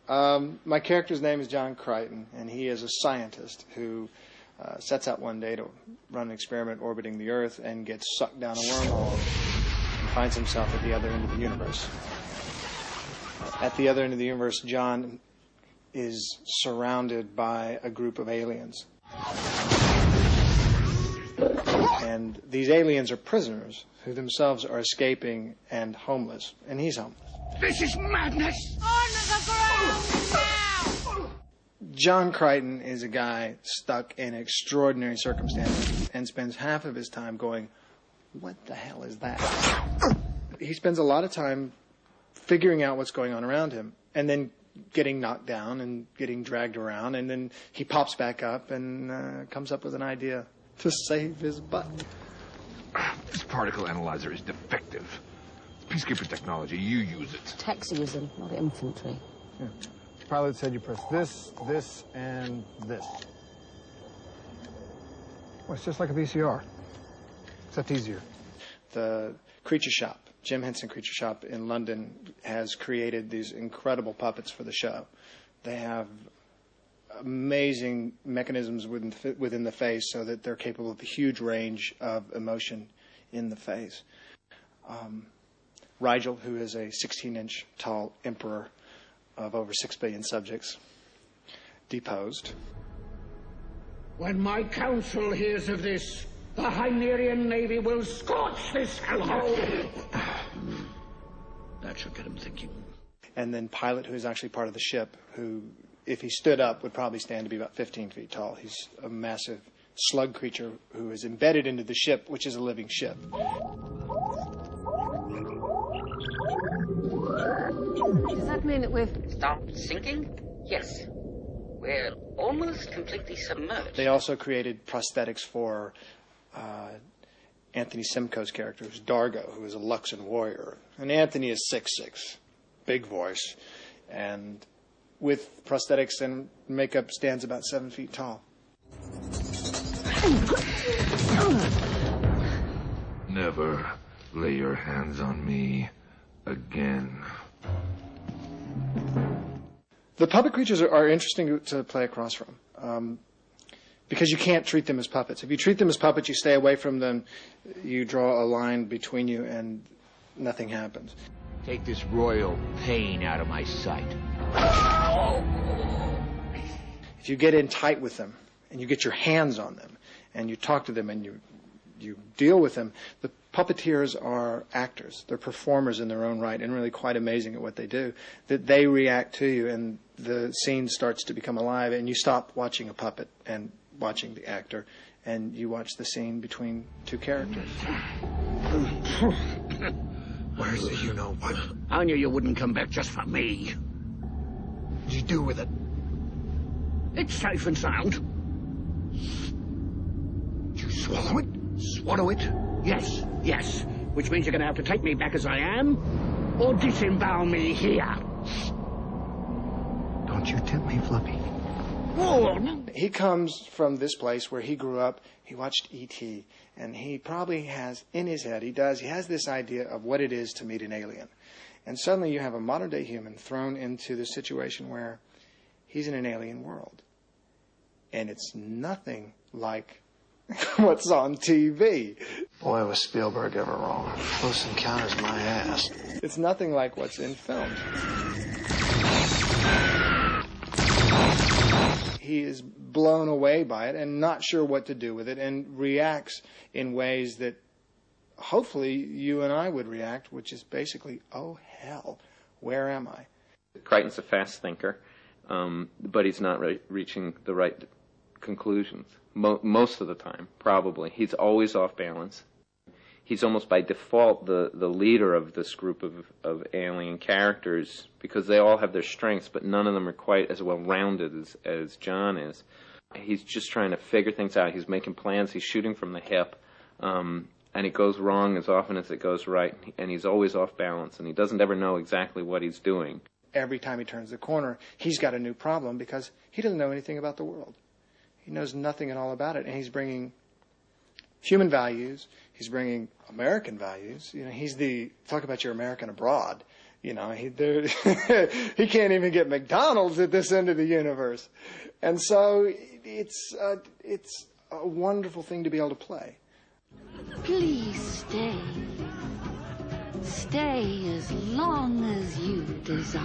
My character's name is John Crichton, and he is a scientist who sets out one day to run an experiment orbiting the Earth and gets sucked down a wormhole and finds himself at the other end of the universe. At the other end of the universe, John is surrounded by a group of aliens. And these aliens are prisoners who themselves are escaping and homeless, and he's homeless. This is madness! On the ground now! John Crichton is a guy stuck in extraordinary circumstances and spends half of his time going, what the hell is that? He spends a lot of time figuring out what's going on around him, and then getting knocked down and getting dragged around, and then he pops back up and comes up with an idea to save his butt. This particle analyzer is defective. It's peacekeeper technology. You use it. Techs use them, not infantry. Yeah. The pilot said you press this, this, and this. Well, it's just like a VCR, except easier. The Creature Shop, Jim Henson Creature Shop in London, has created these incredible puppets for the show. They have amazing mechanisms within the face so that they're capable of a huge range of emotion in the face. Rigel, who is a 16-inch tall emperor of over 6 billion subjects, deposed. When my council hears of this, the Hynerian Navy will scorch this hellhole. That should get him thinking. And then Pilot, who is actually part of the ship, who, if he stood up, would probably stand to be about 15 feet tall. He's a massive slug creature who is embedded into the ship, which is a living ship. Does that mean that we've stopped sinking? Yes. We're almost completely submerged. They also created prosthetics for Anthony Simcoe's character, who's Dargo, who is a Luxon warrior. And Anthony is 6'6", big voice, and with prosthetics and makeup stands about 7 feet tall. Never lay your hands on me again. The puppet creatures are interesting to play across from, because you can't treat them as puppets. If you treat them as puppets, you stay away from them, you draw a line between you, and nothing happens. Take this royal pain out of my sight. If you get in tight with them, and you get your hands on them, and you talk to them, and you deal with them, the puppeteers are actors. They're performers in their own right, and really quite amazing at what they do. That they react to you, and the scene starts to become alive, and you stop watching a puppet and watching the actor, and you watch the scene between two characters. Where's the you-know-what? I knew you wouldn't come back just for me. What'd you do with it? It's safe and sound. Did you swallow it? Swallow it? Yes, yes. Which means you're going to have to take me back as I am, or disembowel me here. Don't you tempt me, Fluffy. He comes from this place where he grew up. He watched E.T., and he probably has in his head, he has this idea of what it is to meet an alien. And suddenly you have a modern-day human thrown into the situation where he's in an alien world. And it's nothing like what's on TV. Boy, was Spielberg ever wrong. Close Encounters my ass. It's nothing like what's in film. He is blown away by it and not sure what to do with it, and reacts in ways that hopefully you and I would react, which is basically, oh hell, where am I? Crichton's a fast thinker, but he's not reaching the right conclusions. Most of the time, probably. He's always off balance. He's almost by default the leader of this group of alien characters, because they all have their strengths, but none of them are quite as well-rounded as John is. He's just trying to figure things out. He's making plans. He's shooting from the hip, and it goes wrong as often as it goes right, and he's always off balance, and he doesn't ever know exactly what he's doing. Every time he turns the corner, he's got a new problem because he doesn't know anything about the world. He knows nothing at all about it, and he's bringing human values. He's bringing American values. You know, he's the talk about your American abroad. You know, he can't even get McDonald's at this end of the universe. And so it's a wonderful thing to be able to play. Please stay. Stay as long as you desire.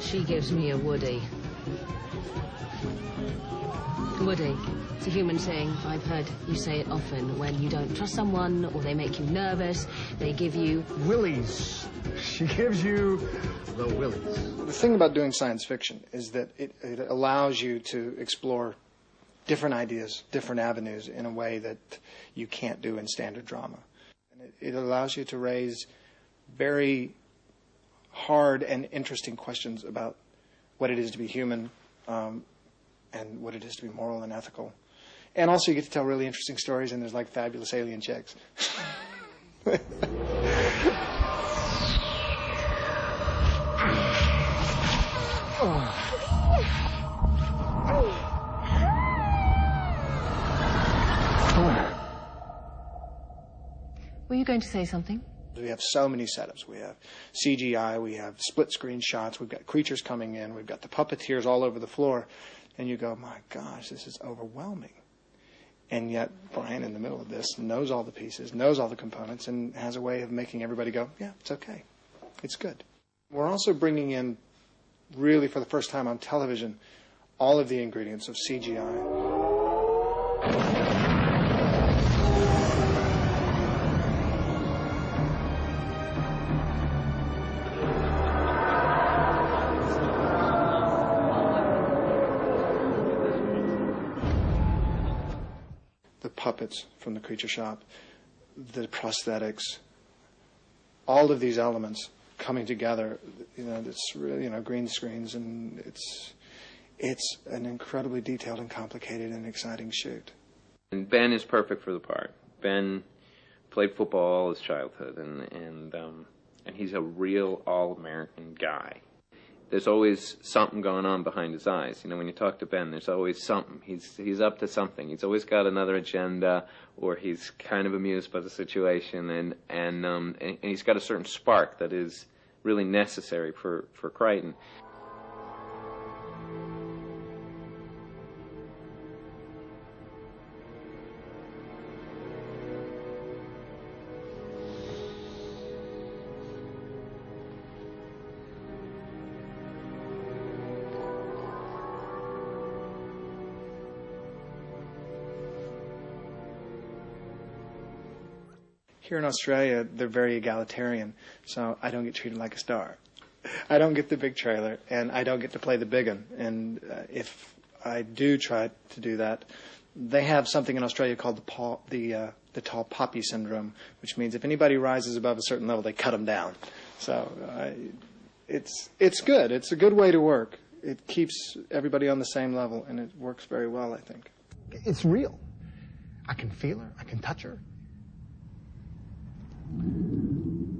She gives me a Woody. Woody. It's a human saying. I've heard you say it often. When you don't trust someone or they make you nervous, they give you... Willies. She gives you the willies. The thing about doing science fiction is that it allows you to explore different ideas, different avenues in a way that you can't do in standard drama. And it allows you to raise very hard and interesting questions about what it is to be human and what it is to be moral and ethical. And also you get to tell really interesting stories, and there's like fabulous alien chicks. Were you going to say something? We have so many setups. We have CGI, we have split-screen shots, we've got creatures coming in, we've got the puppeteers all over the floor, and you go, my gosh, this is overwhelming. And yet Brian, in the middle of this, knows all the pieces, knows all the components, and has a way of making everybody go, yeah, it's okay. It's good. We're also bringing in, really for the first time on television, all of the ingredients of CGI. Puppets from the creature shop, the prosthetics, all of these elements coming together. You know, it's really, green screens, and it's an incredibly detailed and complicated and exciting shoot. And Ben is perfect for the part. Ben played football all his childhood, and he's a real all-American guy. There's always something going on behind his eyes. You know, when you talk to Ben, there's always something. He's up to something. He's always got another agenda, or he's kind of amused by the situation, and he's got a certain spark that is really necessary for Crichton. Here in Australia, they're very egalitarian, so I don't get treated like a star. I don't get the big trailer, and I don't get to play the big one. And if I do try to do that, they have something in Australia called the tall poppy syndrome, which means if anybody rises above a certain level, they cut them down. So it's good. It's a good way to work. It keeps everybody on the same level, and it works very well, I think. It's real. I can feel her. I can touch her.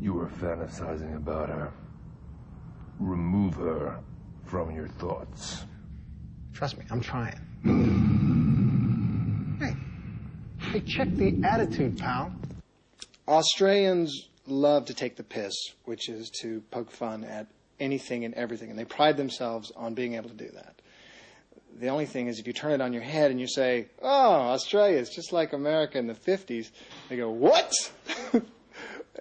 You were fantasizing about her. Remove her from your thoughts. Trust me, I'm trying. Hey, check the attitude, pal. Australians love to take the piss, which is to poke fun at anything and everything, and they pride themselves on being able to do that. The only thing is if you turn it on your head and you say, oh, Australia is just like America in the 50s, they go, what?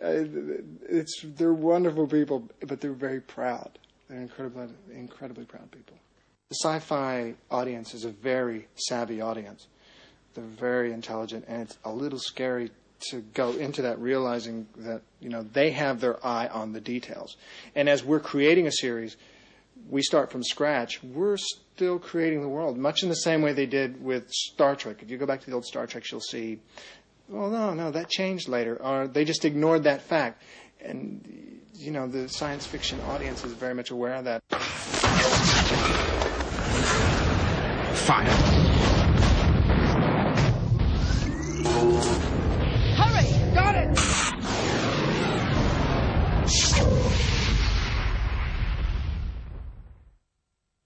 They're wonderful people, but they're very proud. They're incredibly proud people. The sci-fi audience is a very savvy audience. They're very intelligent, and it's a little scary to go into that realizing that, they have their eye on the details. And as we're creating a series, we start from scratch. We're still creating the world, much in the same way they did with Star Trek. If you go back to the old Star Trek, you'll see, well, no, that changed later. Or they just ignored that fact. And, the science fiction audience is very much aware of that. Fire.